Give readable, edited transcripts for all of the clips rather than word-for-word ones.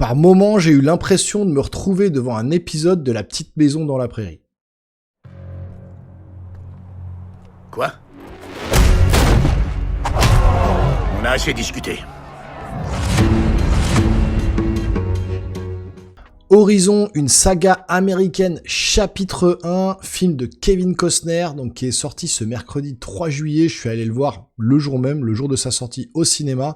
Par moments, j'ai eu l'impression de me retrouver devant un épisode de La Petite Maison dans la Prairie. Quoi? On a assez discuté. Horizon, une saga américaine, chapitre 1, film de Kevin Costner, donc qui est sorti ce mercredi 3 juillet. Je suis allé le voir le jour même, le jour de sa sortie au cinéma,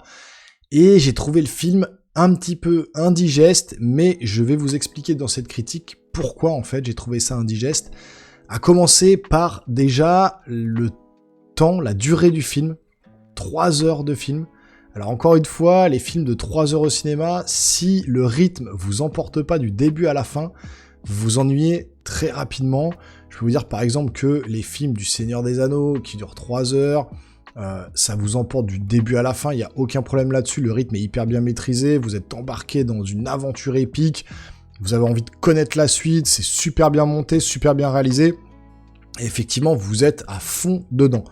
et j'ai trouvé le film un petit peu indigeste, mais je vais vous expliquer dans cette critique pourquoi en fait j'ai trouvé ça indigeste. À commencer par déjà le temps, la durée du film, 3 heures de film. Alors encore une fois, les films de 3 heures au cinéma, si le rythme vous emporte pas du début à la fin, vous vous ennuyez très rapidement. Je peux vous dire par exemple que les films du Seigneur des Anneaux qui durent 3 heures, ça vous emporte du début à la fin, il n'y a aucun problème là-dessus, le rythme est hyper bien maîtrisé, vous êtes embarqué dans une aventure épique, vous avez envie de connaître la suite, c'est super bien monté, super bien réalisé, et effectivement vous êtes à fond dedans.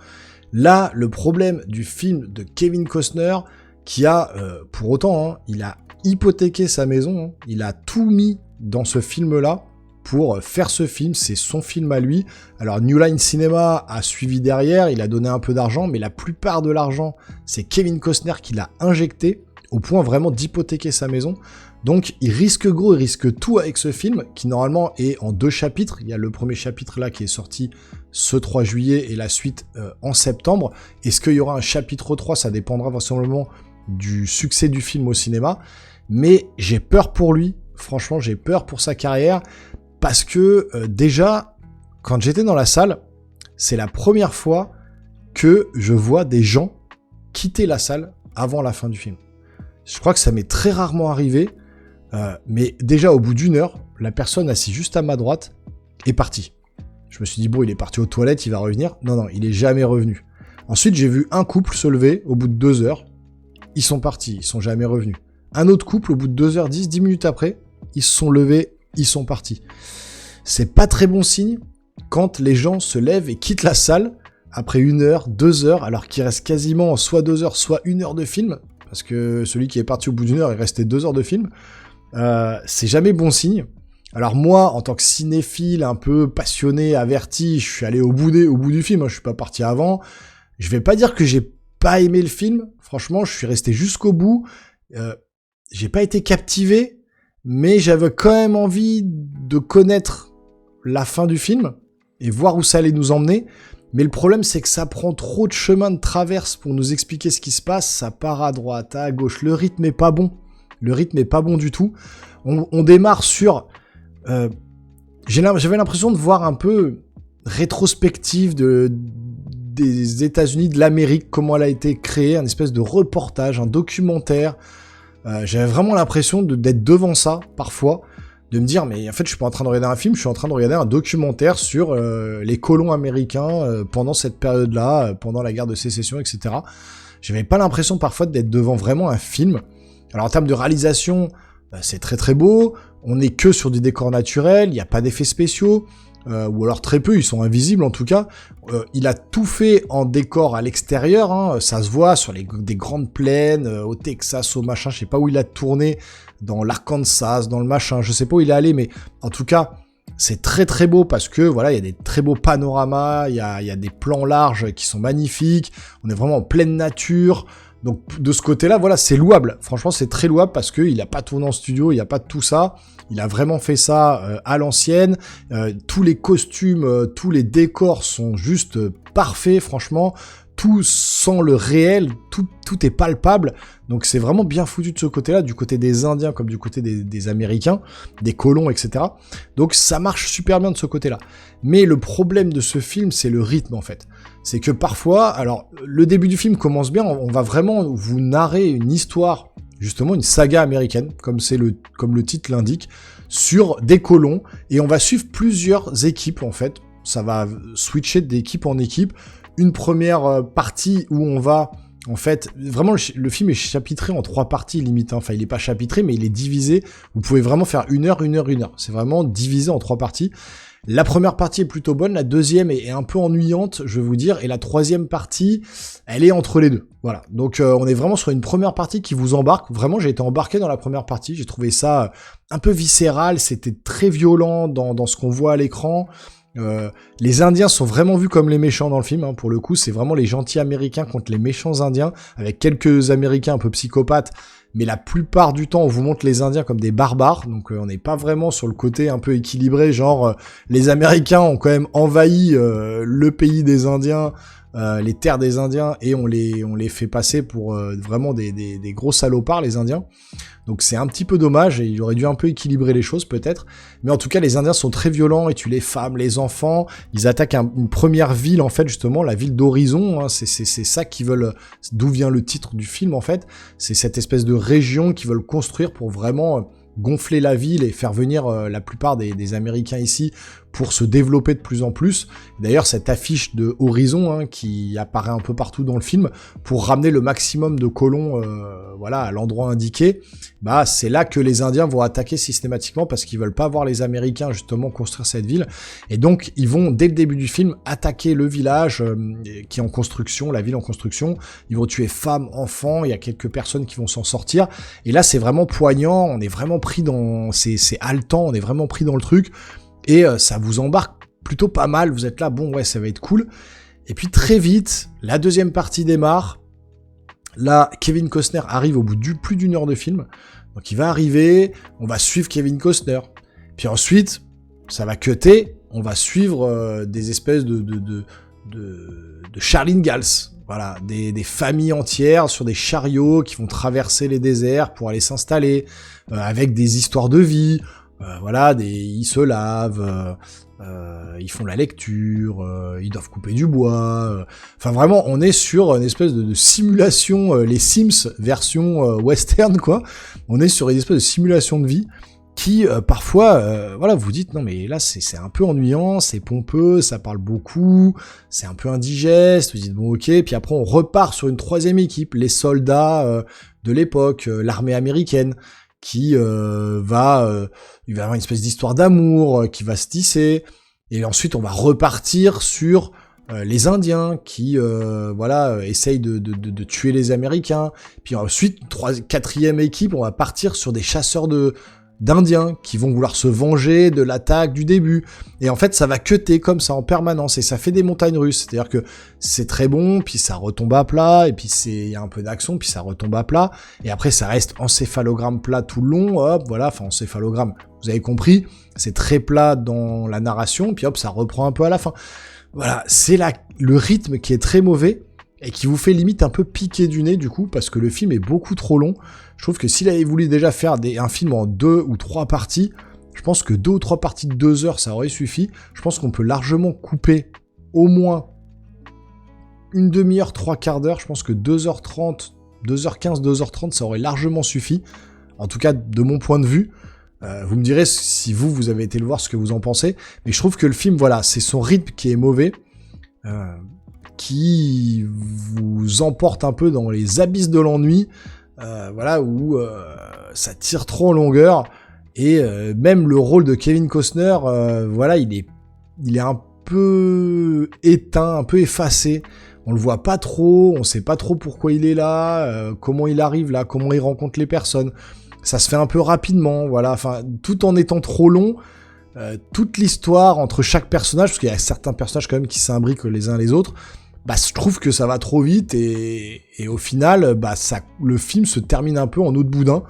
Là, le problème du film de Kevin Costner, qui a, pour autant, il a hypothéqué sa maison, il a tout mis dans ce film-là pour faire ce film, c'est son film à lui. Alors New Line Cinema a suivi derrière, il a donné un peu d'argent, mais la plupart de l'argent, c'est Kevin Costner qui l'a injecté, au point vraiment d'hypothéquer sa maison. Donc il risque gros, il risque tout avec ce film, qui normalement est en 2 chapitres. Il y a le premier chapitre là qui est sorti ce 3 juillet et la suite en septembre. Est-ce qu'il y aura un chapitre 3? Ça dépendra vraisemblablement du succès du film au cinéma. Mais j'ai peur pour lui, franchement j'ai peur pour sa carrière, parce que déjà, quand j'étais dans la salle, c'est la première fois que je vois des gens quitter la salle avant la fin du film. Je crois que ça m'est très rarement arrivé, mais déjà au bout d'1 heure, la personne assise juste à ma droite est partie. Je me suis dit, bon, il est parti aux toilettes, il va revenir. Non, non, il est jamais revenu. Ensuite, j'ai vu un couple se lever au bout de 2 heures. Ils sont partis, ils sont jamais revenus. Un autre couple, au bout de 2h10, 10 minutes après, ils se sont levés, ils sont partis. C'est pas très bon signe quand les gens se lèvent et quittent la salle après 1 heure, 2 heures, alors qu'il reste quasiment soit 2 heures, soit 1 heure de film, parce que celui qui est parti au bout d'1 heure, il restait 2 heures de film. C'est jamais bon signe. Alors moi, en tant que cinéphile, un peu passionné, averti, je suis allé au bout du film, je suis pas parti avant. Je vais pas dire que j'ai pas aimé le film, franchement, je suis resté jusqu'au bout. J'ai pas été captivé, mais j'avais quand même envie de connaître la fin du film et voir où ça allait nous emmener. Mais le problème, c'est que ça prend trop de chemin de traverse pour nous expliquer ce qui se passe. Ça part à droite, à gauche. Le rythme est pas bon. Le rythme est pas bon du tout. On démarre sur... j'avais l'impression de voir un peu rétrospective des États-Unis, de l'Amérique, comment elle a été créée, un espèce de reportage, un documentaire. J'avais vraiment l'impression d'être devant ça, parfois, de me dire, mais en fait, je suis pas en train de regarder un film, je suis en train de regarder un documentaire sur les colons américains pendant cette période-là, pendant la guerre de sécession, etc. J'avais pas l'impression, parfois, d'être devant vraiment un film. Alors, en termes de réalisation, c'est très très beau, on est que sur des décors naturels, il n'y a pas d'effets spéciaux, ou alors très peu, ils sont invisibles en tout cas. Il a tout fait en décor à l'extérieur, ça se voit sur des grandes plaines, au Texas, au machin, je sais pas où il a tourné, dans l'Arkansas, dans le machin, je sais pas où il est allé, mais en tout cas, c'est très très beau parce que voilà, il y a des très beaux panoramas, il y a des plans larges qui sont magnifiques, on est vraiment en pleine nature. Donc de ce côté-là, voilà, c'est louable. Franchement, c'est très louable parce qu'il n'a pas tourné en studio, il n'y a pas de tout ça. Il a vraiment fait ça à l'ancienne. Tous les costumes, tous les décors sont juste parfaits, franchement. Tout sent le réel, tout est palpable. Donc c'est vraiment bien foutu de ce côté-là, du côté des Indiens comme du côté des Américains, des colons, etc. Donc ça marche super bien de ce côté-là. Mais le problème de ce film, c'est le rythme en fait. C'est que parfois, alors le début du film commence bien, on va vraiment vous narrer une histoire, justement une saga américaine, comme le titre l'indique, sur des colons, et on va suivre plusieurs équipes en fait. Ça va switcher d'équipe en équipe. Une première partie où on va En fait, vraiment, le film est chapitré en 3 parties limite. Enfin, il est pas chapitré, mais il est divisé. Vous pouvez vraiment faire 1 heure, 1 heure, 1 heure. C'est vraiment divisé en 3 parties. La première partie est plutôt bonne, la deuxième est un peu ennuyante, je vais vous dire, et la troisième partie, elle est entre les deux. Voilà, donc on est vraiment sur une première partie qui vous embarque. Vraiment, j'ai été embarqué dans la première partie, j'ai trouvé ça un peu viscéral, c'était très violent dans ce qu'on voit à l'écran. Les Indiens sont vraiment vus comme les méchants dans le film, hein. Pour le coup, c'est vraiment les gentils Américains contre les méchants Indiens, avec quelques Américains un peu psychopathes. Mais la plupart du temps, on vous montre les Indiens comme des barbares, donc on n'est pas vraiment sur le côté un peu équilibré, genre les Américains ont quand même envahi le pays des Indiens, les terres des Indiens, et on les fait passer pour vraiment des gros salopards, les Indiens. Donc c'est un petit peu dommage, et il aurait dû un peu équilibrer les choses peut-être. Mais en tout cas, les Indiens sont très violents, ils tuent les femmes, les enfants. Ils attaquent une première ville, en fait, justement, la ville d'Horizon. Hein, c'est ça qu'ils veulent, d'où vient le titre du film, en fait. C'est cette espèce de région qu'ils veulent construire pour vraiment gonfler la ville et faire venir la plupart des Américains ici pour se développer de plus en plus. D'ailleurs, cette affiche de Horizon, hein, qui apparaît un peu partout dans le film, pour ramener le maximum de colons voilà, à l'endroit indiqué, bah c'est là que les Indiens vont attaquer systématiquement parce qu'ils veulent pas voir les Américains justement construire cette ville. Et donc, ils vont, dès le début du film, attaquer le village qui est en construction, la ville en construction. Ils vont tuer femmes, enfants, il y a quelques personnes qui vont s'en sortir. Et là, c'est vraiment poignant, on est vraiment pris dans... C'est haletant, on est vraiment pris dans le truc. Et ça vous embarque plutôt pas mal, vous êtes là, bon ouais, ça va être cool. Et puis très vite, la deuxième partie démarre. Là, Kevin Costner arrive au bout plus d'une heure de film. Donc il va arriver, on va suivre Kevin Costner. Puis ensuite, ça va cutter, on va suivre des espèces de Charlene Gals. Voilà, des familles entières sur des chariots qui vont traverser les déserts pour aller s'installer, avec des histoires de vie. Voilà, ils se lavent, ils font la lecture, ils doivent couper du bois. Enfin vraiment, on est sur une espèce de simulation, les Sims version western quoi. On est sur une espèce de simulation de vie qui parfois, voilà, vous dites non mais là c'est un peu ennuyant, c'est pompeux, ça parle beaucoup, c'est un peu indigeste. Vous dites bon ok, puis après on repart sur une troisième équipe, les soldats de l'époque, l'armée américaine. Qui va il va y avoir une espèce d'histoire d'amour qui va se tisser, et ensuite on va repartir sur les Indiens qui voilà essayent de tuer les Américains, puis ensuite quatrième équipe, on va partir sur des chasseurs d'Indiens qui vont vouloir se venger de l'attaque du début, et en fait ça va cutter comme ça en permanence, et ça fait des montagnes russes, c'est-à-dire que c'est très bon, puis ça retombe à plat, et puis il y a un peu d'action, puis ça retombe à plat, et après ça reste encéphalogramme plat tout le long, hop, voilà, enfin encéphalogramme, vous avez compris, c'est très plat dans la narration, puis hop, ça reprend un peu à la fin. Voilà, c'est le rythme qui est très mauvais, et qui vous fait limite un peu piquer du nez du coup, parce que le film est beaucoup trop long. Je trouve que s'il avait voulu déjà faire un film en 2 ou 3 parties, je pense que 2 ou 3 parties de 2 heures, ça aurait suffi. Je pense qu'on peut largement couper au moins une demi-heure, 3 quarts d'heure. Je pense que 2h30, 2h15, 2h30, ça aurait largement suffi. En tout cas, de mon point de vue. Vous me direz si vous avez été le voir, ce que vous en pensez. Mais je trouve que le film, voilà, c'est son rythme qui est mauvais. Qui vous emporte un peu dans les abysses de l'ennui, voilà, où ça tire trop en longueur, et même le rôle de Kevin Costner, voilà, il est un peu éteint, un peu effacé, on le voit pas trop, on sait pas trop pourquoi il est là, comment il arrive là, comment il rencontre les personnes, ça se fait un peu rapidement, voilà, enfin, tout en étant trop long. Toute l'histoire entre chaque personnage, parce qu'il y a certains personnages quand même qui s'imbriquent les uns les autres, bah je trouve que ça va trop vite, et au final, bah le film se termine un peu en eau de boudin,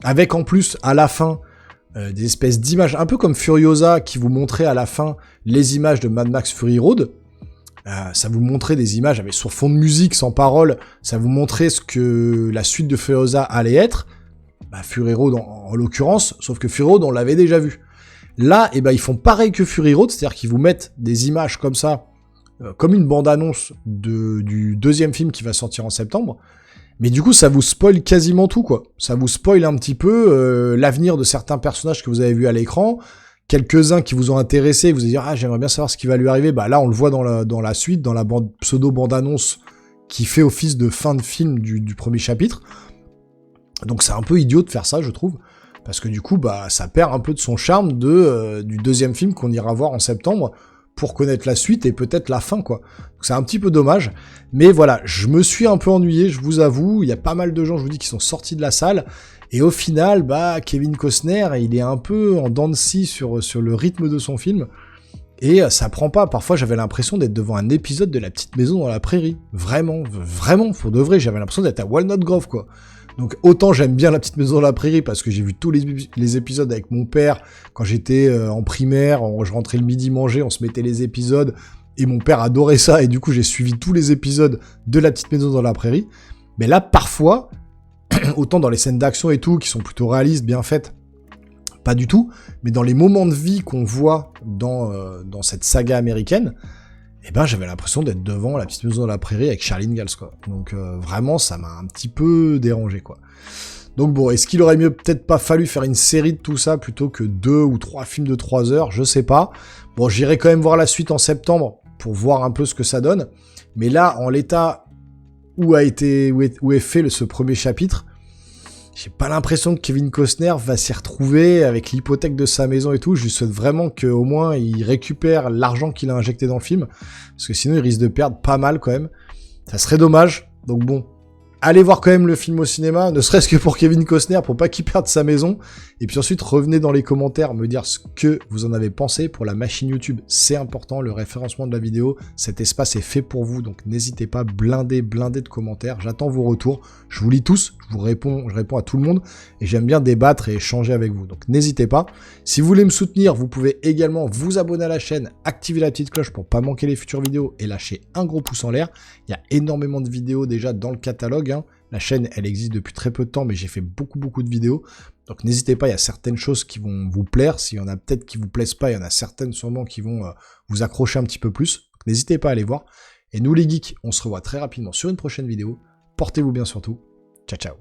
avec en plus à la fin des espèces d'images, un peu comme Furiosa qui vous montrait à la fin les images de Mad Max Fury Road. Ça vous montrait des images avec sur fond de musique sans parole, ça vous montrait ce que la suite de Furiosa allait être, bah Fury Road en l'occurrence, sauf que Fury Road on l'avait déjà vu. Là, eh ben, ils font pareil que Fury Road, c'est-à-dire qu'ils vous mettent des images comme ça, comme une bande-annonce du deuxième film qui va sortir en septembre, mais du coup, ça vous spoil quasiment tout, quoi. Ça vous spoil un petit peu l'avenir de certains personnages que vous avez vus à l'écran, quelques-uns qui vous ont intéressé, vous allez dire « Ah, j'aimerais bien savoir ce qui va lui arriver », bah là, on le voit dans la suite, dans la pseudo-bande-annonce qui fait office de fin de film du premier chapitre. Donc c'est un peu idiot de faire ça, je trouve, parce que du coup, bah, ça perd un peu de son charme du deuxième film qu'on ira voir en septembre, pour connaître la suite et peut-être la fin, quoi. Donc c'est un petit peu dommage, mais voilà, je me suis un peu ennuyé, je vous avoue, il y a pas mal de gens, je vous dis, qui sont sortis de la salle, et au final, bah, Kevin Costner, il est un peu en dents de scie sur le rythme de son film, et ça prend pas. Parfois, j'avais l'impression d'être devant un épisode de La Petite Maison dans la Prairie. Vraiment, pour de vrai, j'avais l'impression d'être à Walnut Grove, quoi. Donc autant j'aime bien La Petite Maison dans la Prairie parce que j'ai vu tous les épisodes avec mon père quand j'étais en primaire, je rentrais le midi manger, on se mettait les épisodes et mon père adorait ça et du coup j'ai suivi tous les épisodes de La Petite Maison dans la Prairie. Mais là parfois, autant dans les scènes d'action et tout qui sont plutôt réalistes, bien faites, pas du tout, mais dans les moments de vie qu'on voit dans cette saga américaine, eh ben j'avais l'impression d'être devant La Petite Maison dans la Prairie avec Charlie Ingalls, quoi. Donc vraiment, ça m'a un petit peu dérangé, quoi. Donc bon, est-ce qu'il aurait mieux peut-être pas fallu faire une série de tout ça plutôt que 2 ou 3 films de 3 heures, je sais pas. Bon, j'irai quand même voir la suite en septembre pour voir un peu ce que ça donne. Mais là, en l'état où est fait ce premier chapitre, j'ai pas l'impression que Kevin Costner va s'y retrouver avec l'hypothèque de sa maison et tout. Je lui souhaite vraiment qu'au moins il récupère l'argent qu'il a injecté dans le film. Parce que sinon il risque de perdre pas mal quand même. Ça serait dommage. Donc bon, allez voir quand même le film au cinéma, ne serait-ce que pour Kevin Costner, pour pas qu'il perde sa maison. Et puis ensuite, revenez dans les commentaires me dire ce que vous en avez pensé pour la machine YouTube. C'est important, le référencement de la vidéo. Cet espace est fait pour vous, donc n'hésitez pas, blindez de commentaires. J'attends vos retours. Je vous lis tous, je réponds à tout le monde. Et j'aime bien débattre et échanger avec vous. Donc n'hésitez pas. Si vous voulez me soutenir, vous pouvez également vous abonner à la chaîne, activer la petite cloche pour pas manquer les futures vidéos et lâcher un gros pouce en l'air. Il y a énormément de vidéos déjà dans le catalogue, hein. La chaîne, elle existe depuis très peu de temps, mais j'ai fait beaucoup de vidéos. Donc n'hésitez pas, il y a certaines choses qui vont vous plaire. S'il y en a peut-être qui vous plaisent pas, il y en a certaines sûrement qui vont vous accrocher un petit peu plus. Donc n'hésitez pas à aller voir. Et nous les geeks, on se revoit très rapidement sur une prochaine vidéo. Portez-vous bien surtout. Ciao, ciao.